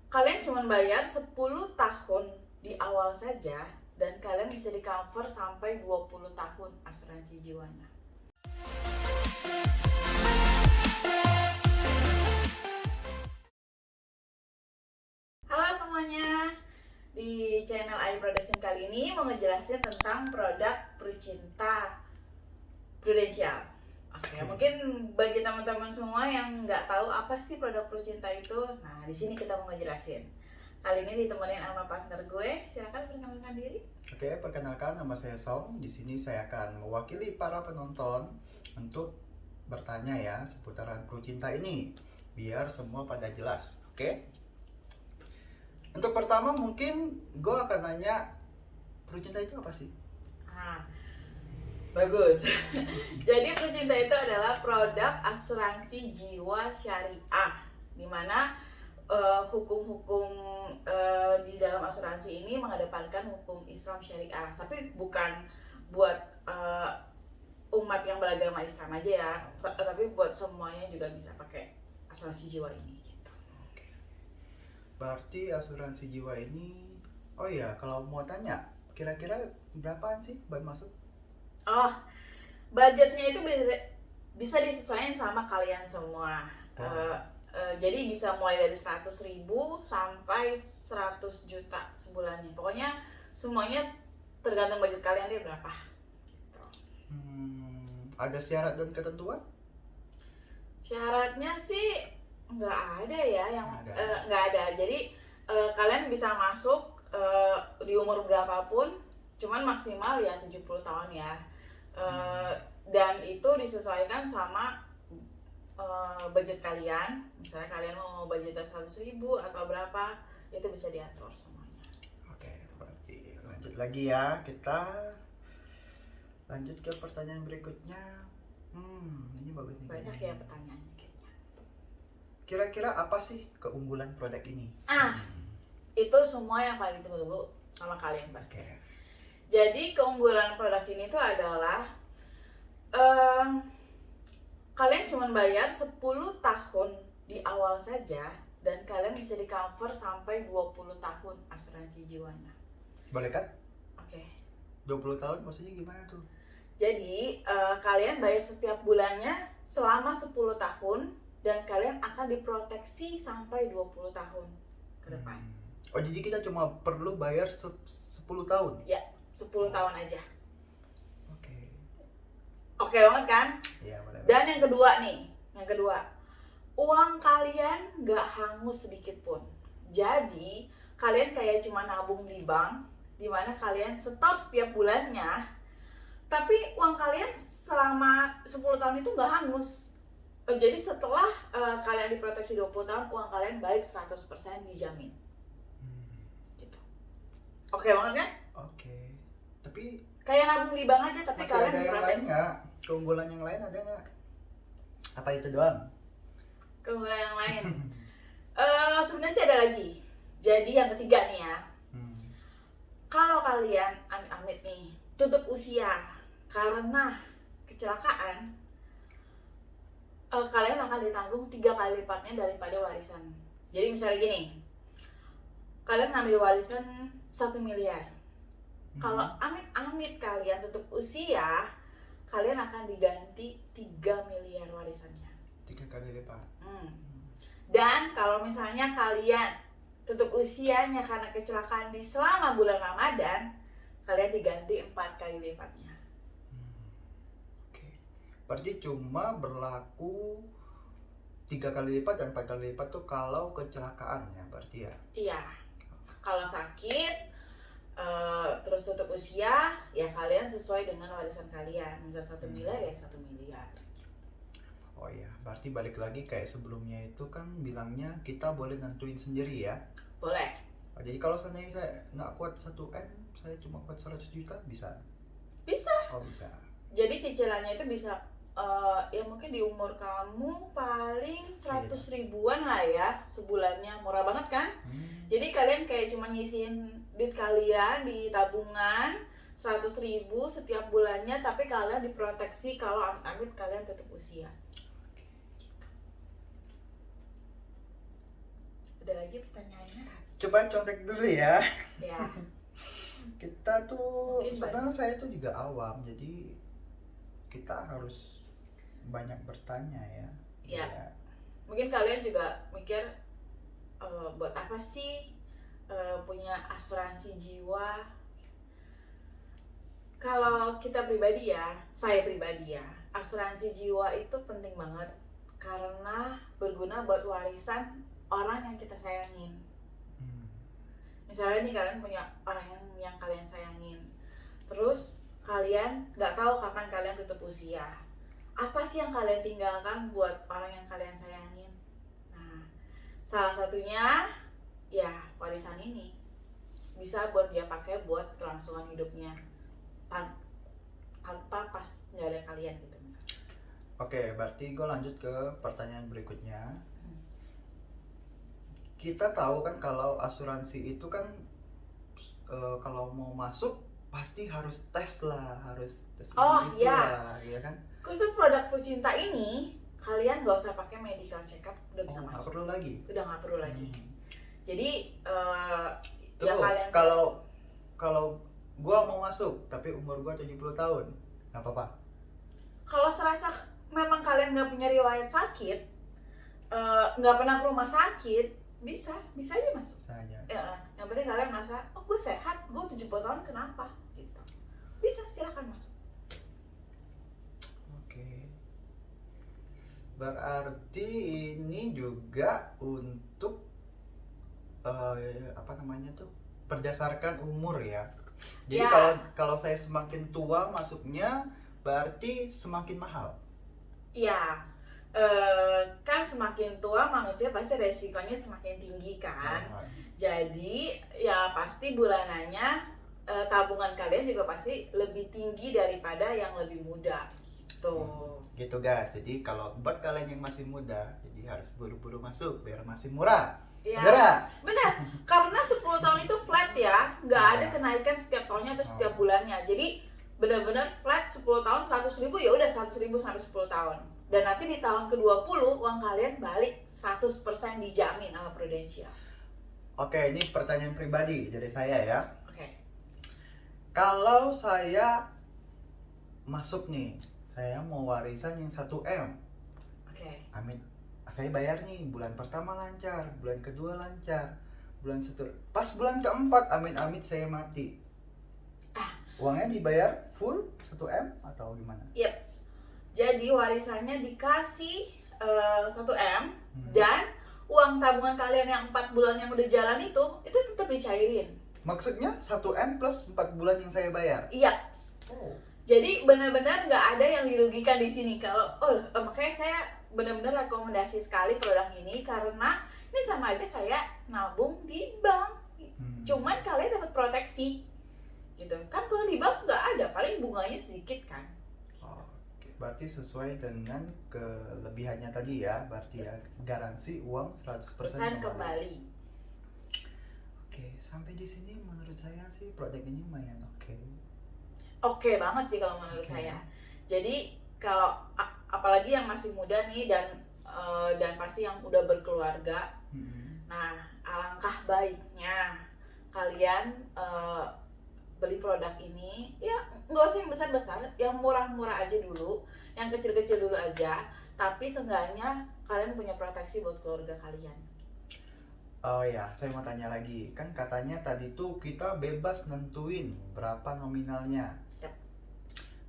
Kalian cuma bayar 10 tahun di awal saja dan kalian bisa di cover sampai 20 tahun asuransi jiwanya. Halo semuanya, di channel AI Production kali ini mau ngejelasin tentang produk Prucinta Prudensial. Oke, mungkin bagi teman-teman semua yang nggak tahu apa sih produk Prucinta itu, nah di sini kita mau ngejelasin. Kali ini ditemenin sama partner gue, silakan perkenalkan diri. Oke, perkenalkan nama saya Song. Di sini saya akan mewakili para penonton untuk bertanya ya seputaran Prucinta ini, biar semua pada jelas. Oke? Untuk pertama mungkin gue akan nanya Prucinta itu apa sih? Bagus. Jadi Prucinta itu adalah produk asuransi jiwa syariah, di mana hukum-hukum di dalam asuransi ini mengedepankan hukum Islam syariah, tapi bukan buat umat yang beragama Islam aja ya, tapi buat semuanya juga bisa pakai asuransi jiwa ini gitu. Oke. Berarti asuransi jiwa ini, oh iya, kalau mau tanya, kira-kira berapaan sih buat masuk? Oh, budgetnya itu bisa disesuaikan sama kalian semua. Jadi bisa mulai dari 100.000 sampai 100 juta sebulannya. Pokoknya semuanya tergantung budget kalian deh berapa. Gitu. Ada syarat dan ketentuan? Syaratnya sih nggak ada ya, nggak ada. Jadi kalian bisa masuk di umur berapapun, cuman maksimal ya 70 tahun ya. Dan itu disesuaikan sama budget kalian. Misalnya kalian mau budgetnya 100.000 atau berapa, itu bisa diatur semuanya. Oke, berarti lanjut lagi ya. Kita lanjut ke pertanyaan berikutnya. Ini bagus nih. Banyak ya pertanyaannya kayaknya. Kira-kira apa sih keunggulan produk ini? Itu semua yang paling ditunggu-tunggu sama kalian pasti. Oke. Jadi keunggulan produk ini tuh adalah kalian cuma bayar 10 tahun di awal saja dan kalian bisa di cover sampai 20 tahun asuransi jiwanya. Boleh kan? Oke. 20 tahun maksudnya gimana tuh? Jadi kalian bayar setiap bulannya selama 10 tahun dan kalian akan diproteksi sampai 20 tahun ke depan. Oh, jadi kita cuma perlu bayar 10 tahun? Ya, 10 tahun aja. Oke. Oke banget kan? Iya, boleh. Dan yang kedua, uang kalian nggak hangus sedikit pun. Jadi kalian kayak cuma nabung di bank, di mana kalian setor setiap bulannya, tapi uang kalian selama 10 tahun itu nggak hangus. Jadi setelah kalian diproteksi 20 tahun, uang kalian balik 100% dijamin. Gitu. Oke banget kan? Oke. Tapi kayak nabung di bank aja, tapi masih kalian ada yang lain diproteksi. nggak? Keunggulan yang lain ada nggak? Apa itu doang? Keunggulan yang lain sebenarnya sih ada lagi. Jadi yang ketiga nih ya, kalau kalian amit-amit nih tutup usia karena kecelakaan, kalian akan ditanggung 3 kali lipatnya daripada warisan. Jadi misalnya gini, kalian ngambil warisan 1 miliar. Kalau amit-amit kalian tutup usia, kalian akan diganti 3 miliar warisannya. 3 kali lipat. Dan kalau misalnya kalian tutup usianya karena kecelakaan di selama bulan Ramadan, kalian diganti 4 kali lipatnya. Oke. Berarti cuma berlaku 3 kali lipat dan 4 kali lipat tuh kalau kecelakaan ya berarti ya? Iya. Kalau sakit terus tutup usia, ya kalian sesuai dengan warisan kalian. Misal 1 miliar ya 1 miliar. Oh iya, berarti balik lagi kayak sebelumnya itu kan bilangnya kita boleh nentuin sendiri ya? Boleh. Oh, jadi kalau seandainya saya nggak kuat 1M, saya cuma kuat 100 juta, bisa? Bisa. Oh bisa. Jadi cicilannya itu bisa ya mungkin di umur kamu paling 100 ribuan lah ya sebulannya, murah banget kan? Jadi kalian kayak cuma nyisihin duit kalian di tabungan 100.000 setiap bulannya, tapi kalian diproteksi kalau amit-amit kalian tutup usia. Ada lagi pertanyaannya? Coba contek dulu ya. Ya. Kita tuh Mungkin sebenarnya saya tuh juga awam, jadi kita harus banyak bertanya ya. Ya. Iya. Mungkin kalian juga mikir buat apa sih punya asuransi jiwa? Kalau kita pribadi ya, saya pribadi ya, asuransi jiwa itu penting banget karena berguna buat warisan orang yang kita sayangin. Misalnya nih kalian punya orang yang kalian sayangin, terus kalian nggak tahu kapan kalian tutup usia. Apa sih yang kalian tinggalkan buat orang yang kalian sayangin? Nah, salah satunya ya warisan ini bisa buat dia pakai buat kelangsungan hidupnya tanpa pas nggak ada kalian gitu misalnya. Oke, berarti gue lanjut ke pertanyaan berikutnya. Kita tahu kan kalau asuransi itu kan kalau mau masuk pasti harus tes lah, harus tes Oh, gitu iya. lah, ya kan? Khusus produk Prucinta ini kalian nggak usah pakai medical check up, udah bisa Nggak masuk, perlu lagi. udah nggak perlu lagi. Jadi ya Tuh, kalian kalau gua mau masuk tapi umur gua 70 tahun, nggak apa-apa. kalau serasa memang kalian nggak punya riwayat sakit, nggak pernah ke rumah sakit, bisa aja masuk. Bisa aja. Ya, yang penting kalian merasa, oh gue sehat, gue 70 tahun kenapa gitu, bisa, silakan masuk. Oke. Berarti ini juga untuk apa namanya tuh, berdasarkan umur ya. Jadi Ya. kalau saya semakin tua masuknya berarti semakin mahal. Iya, kan semakin tua manusia pasti resikonya semakin tinggi kan. Jadi ya pasti bulanannya tabungan kalian juga pasti lebih tinggi daripada yang lebih muda gitu. Gitu guys. Jadi kalau buat kalian yang masih muda, jadi harus buru-buru masuk biar masih murah. Ya, Bener? benar. Karena 10 tahun itu flat ya, nggak ada Ya. kenaikan setiap tahunnya atau setiap bulannya. Jadi benar-benar flat 10 tahun 100.000, ya udah 100.000 sampai 10 tahun. Dan nanti di tahun ke-20 uang kalian balik 100% dijamin sama Prudential. Oke, ini pertanyaan pribadi dari saya ya. Oke. Kalau saya masuk nih, saya mau warisan yang 1M. Oke. Amin. Saya bayar nih, bulan pertama lancar, bulan kedua lancar, pas bulan keempat amit-amit saya mati. Uangnya dibayar full 1M atau gimana? Yep. Jadi warisannya dikasih 1M dan uang tabungan kalian yang 4 bulan yang udah jalan itu tetap dicairin. Maksudnya 1M plus 4 bulan yang saya bayar? Iya. Oh. Jadi benar-benar nggak ada yang dirugikan di sini. Kalau makanya saya benar-benar rekomendasi sekali produk ini karena ini sama aja kayak nabung di bank. Cuman kalian dapat proteksi gitu kan. Kalau di bank nggak ada, paling bunganya sedikit kan. Oke, berarti sesuai dengan kelebihannya tadi ya, berarti ya garansi uang 100% kembali. Oke, sampai di sini menurut saya sih produk ini lumayan oke. Oke banget sih kalau menurut saya. Jadi kalau apalagi yang masih muda nih dan pasti yang udah berkeluarga, nah alangkah baiknya kalian beli produk ini ya nggak usah yang besar-besar, yang murah-murah aja dulu, yang kecil-kecil dulu aja, tapi seenggaknya kalian punya proteksi buat keluarga kalian. Oh ya, saya mau tanya lagi, kan katanya tadi tuh kita bebas nentuin berapa nominalnya. Yep.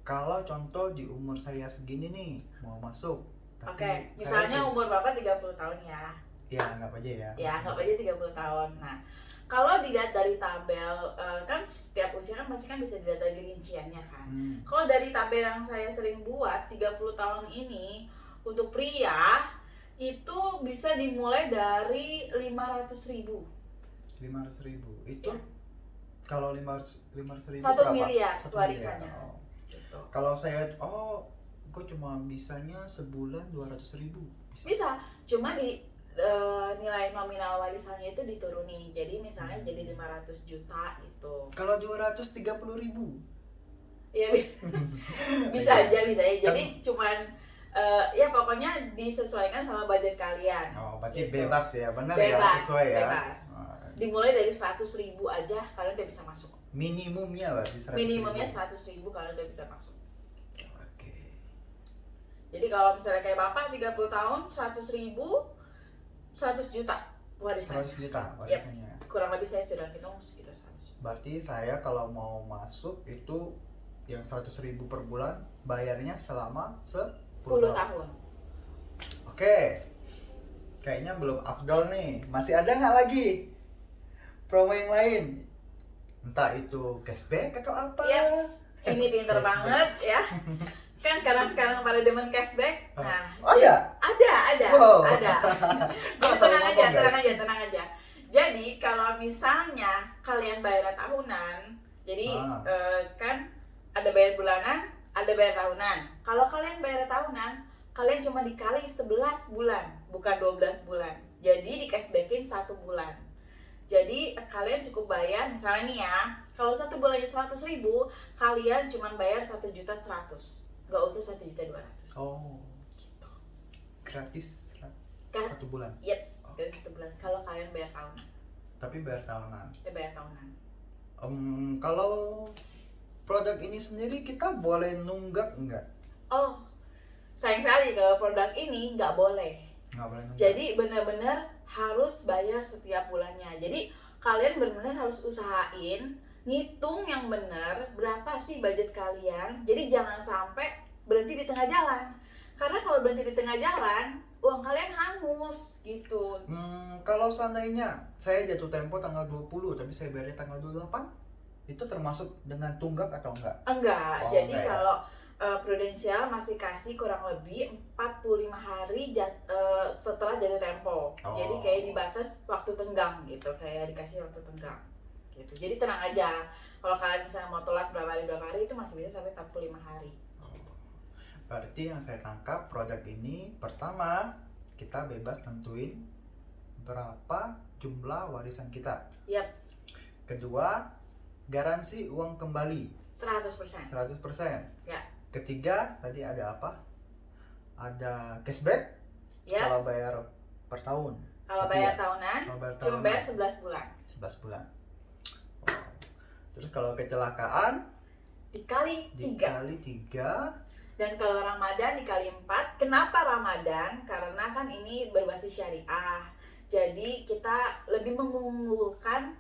Kalau contoh di umur saya segini nih mau masuk, Oke, misalnya umur Bapak 30 tahun ya. Ya, anggap aja ya. Ya, anggap aja 30 tahun. Nah, kalau dilihat dari tabel, kan setiap usia kan pasti kan bisa dilihat dari rinciannya kan. Kalau dari tabel yang saya sering buat, 30 tahun ini untuk pria itu bisa dimulai dari 500.000. 500.000 itu ya. Kalau 500.000 1 berapa? miliar 1 warisannya. miliar. Oh. Gitu. Kalau saya gue cuma bisanya sebulan 200.000. Bisa, cuma di nilai nominal warisannya itu diturunin. Jadi misalnya jadi 500 juta gitu. Kalau 230.000? Ya bisa aja. Jadi cuman Ya pokoknya disesuaikan sama budget kalian. Oh, berarti Gitu. bebas ya, benar Bebas, ya, sesuai ya. bebas. Oh, Dimulai dari 100.000 aja kalian udah bisa masuk. minimumnya berarti 100.000. Minimumnya 100.000 kalian udah bisa masuk. Oke. Jadi kalau misalnya kayak Bapak 30 tahun 100.000 100 juta warisan. 100 juta Yep. warisannya. Kurang lebih saya sudah hitung sekitar 100 juta. Berarti saya kalau mau masuk itu yang 100.000 per bulan bayarnya selama 10 10 tahun. tahun. Oke. Kayaknya belum afdol nih. Masih ada nggak lagi promo yang lain? Entah itu cashback atau apa? Yaps, ini pinter Cashback. banget ya. Kan karena sekarang pada demen cashback. Nah, Oh, ada? ada. Wow. Ada. Gua Jadi salah ngomong, guys. tenang aja. Jadi kalau misalnya kalian bayar tahunan, jadi kan ada bayar bulanan, ada bayar tahunan. Kalau kalian bayar tahunan, kalian cuma dikali 11 bulan, bukan 12 bulan. Jadi di cashbackin 1 bulan. Jadi kalian cukup bayar, misalnya nih ya, kalau 1 bulannya 100.000, kalian cuma bayar 1.100.000, nggak usah 1.200.000. Oh, Gitu. gratis Kan? 1 bulan. Yeps, dari 1 bulan. Kalau kalian bayar tahunan, Tapi bayar tahunan. bayar tahunan. Kalau produk ini sendiri kita boleh nunggak nggak? Oh, sayang sekali kalau produk ini nggak boleh. Nggak boleh nunggak. Jadi benar-benar harus bayar setiap bulannya. Jadi kalian benar-benar harus usahain ngitung yang benar berapa sih budget kalian. Jadi jangan sampai berhenti di tengah jalan. Karena kalau berhenti di tengah jalan, uang kalian hangus gitu. Kalau seandainya saya jatuh tempo tanggal 20 tapi saya bayarnya tanggal 28, itu termasuk dengan tunggak atau enggak? Enggak. Oh, Jadi enggak ya? kalau Prudential masih kasih kurang lebih 45 hari setelah jatuh tempo. Oh. Jadi kayak dibatas waktu tenggang gitu, kayak dikasih waktu tenggang gitu. Jadi tenang aja. Kalau kalian misalnya mau telat berapa hari itu masih bisa sampai 45 hari. Berarti yang saya tangkap produk ini pertama kita bebas tentuin berapa jumlah warisan kita. Yap, Kedua, garansi uang kembali 100%. 100%. Ya. Ketiga, tadi ada apa? Ada cashback Yap. kalau bayar per tahun. Kalau Tapi bayar ya, tahunan, kalau bayar cuma tahunan, bayar 11 bulan. 11 bulan. Wow. Terus kalau kecelakaan Dikali 3. dikali 3. Dan kalau Ramadan dikali 4. Kenapa Ramadan? Karena kan ini berbasis syariah. Jadi kita lebih mengunggulkan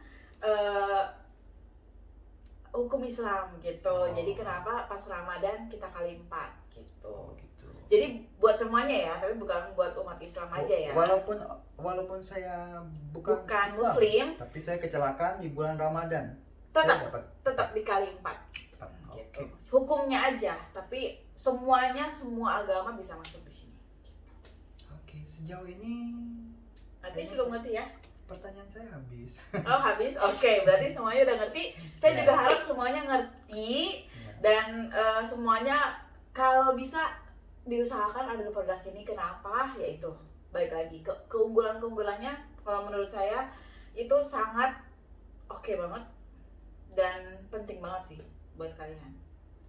hukum Islam gitu. Oh. Jadi kenapa pas Ramadan kita kali 4 gitu. Oh, gitu. Jadi buat semuanya ya, tapi bukan buat umat Islam aja ya. Walaupun saya bukan Bukan Islam, Muslim, tapi saya kecelakaan di bulan Ramadan. tetap Saya dapat tetap dikali 4 cepat. gitu. Oke. Hukumnya aja, tapi semuanya semua agama bisa masuk di sini. Oke, sejauh ini Nanti cukup ngerti ya. pertanyaan saya habis. Oh habis, oke, berarti semuanya udah ngerti. Saya Ya. juga harap semuanya ngerti Ya. dan semuanya kalau bisa diusahakan ada produk ini. Kenapa? Yaitu baik lagi keunggulannya kalau menurut saya itu sangat oke banget dan penting banget sih buat kalian.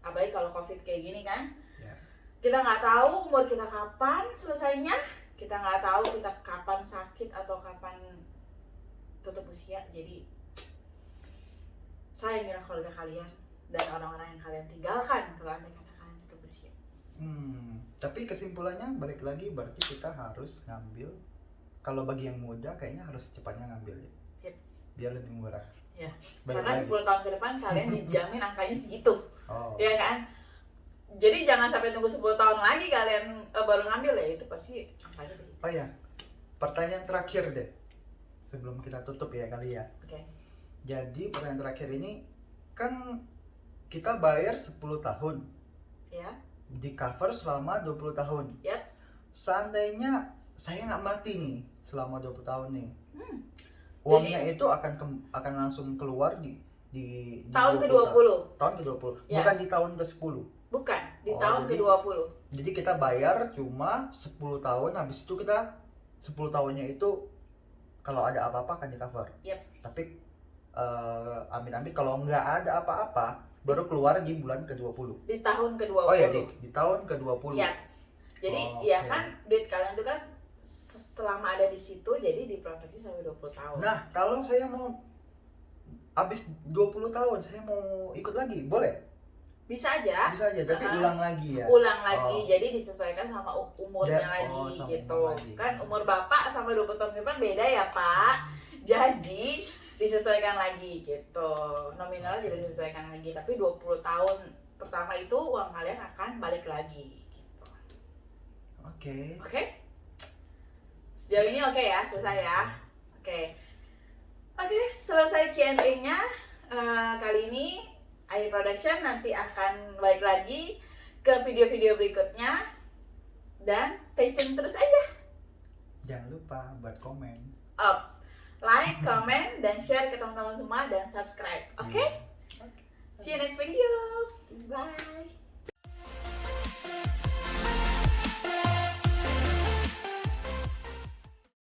Apalagi kalau COVID kayak gini kan, Ya. kita nggak tahu umur kita kapan selesainya, kita nggak tahu kita kapan sakit atau kapan tutup usia. Jadi sayangilah keluarga kalian dan orang-orang yang kalian tinggalkan kalau andai kata kalian tutup usia. Tapi kesimpulannya balik lagi berarti kita harus ngambil. Kalau bagi yang muda kayaknya harus cepatnya ngambil ya, Yes. biar lebih murah. Ya. Balik Karena lagi. 10 tahun ke depan kalian dijamin angkanya segitu, Oh. ya kan? Jadi jangan sampai tunggu 10 tahun lagi kalian baru ngambil ya, itu pasti angkanya begitu. Oh ya, pertanyaan terakhir deh sebelum kita tutup ya kali ya. Oke. Jadi pertanyaan terakhir ini kan kita bayar 10 tahun, Ya. di cover selama 20 tahun. Yaps. Seandainya saya nggak mati nih selama 20 tahun nih, uangnya itu akan langsung keluar di Tahun 20 ke-20. tahun ke-20, Ya. bukan di tahun ke-10. Bukan, di Oh, tahun jadi- ke-20. Jadi kita bayar cuma 10 tahun, habis itu kita 10 tahunnya itu kalau ada apa-apa akan di cover. Yaps. Tapi amit-amit kalau nggak ada apa-apa baru keluar di bulan ke-20. Di tahun ke-20. Oh ya, di tahun ke-20. Yaps. Jadi Oh, ya oke. kan duit kalian itu kan selama ada di situ jadi diproteksi sampai 20 tahun. Nah, kalau saya mau habis 20 tahun saya mau ikut lagi, boleh? Bisa aja. Bisa aja, tapi ulang lagi ya. Ulang lagi, Oh. jadi disesuaikan sama umurnya Ya, lagi sama gitu. umur lagi. Kan umur Bapak sampai 20 tahun ke depan beda ya Pak. Jadi disesuaikan lagi gitu. Nominalnya juga disesuaikan lagi, tapi 20 tahun pertama itu uang kalian akan balik lagi gitu. Oke. Oke? Sejauh ini oke ya, selesai ya. Oke. Oke, selesai Q&A-nya. Kali ini AI Production nanti akan balik lagi ke video-video berikutnya. Dan stay tune terus aja. Jangan lupa buat komen. Ops. Like, comment, dan share ke teman-teman semua dan subscribe. Oke? Oke. See you next video. Bye.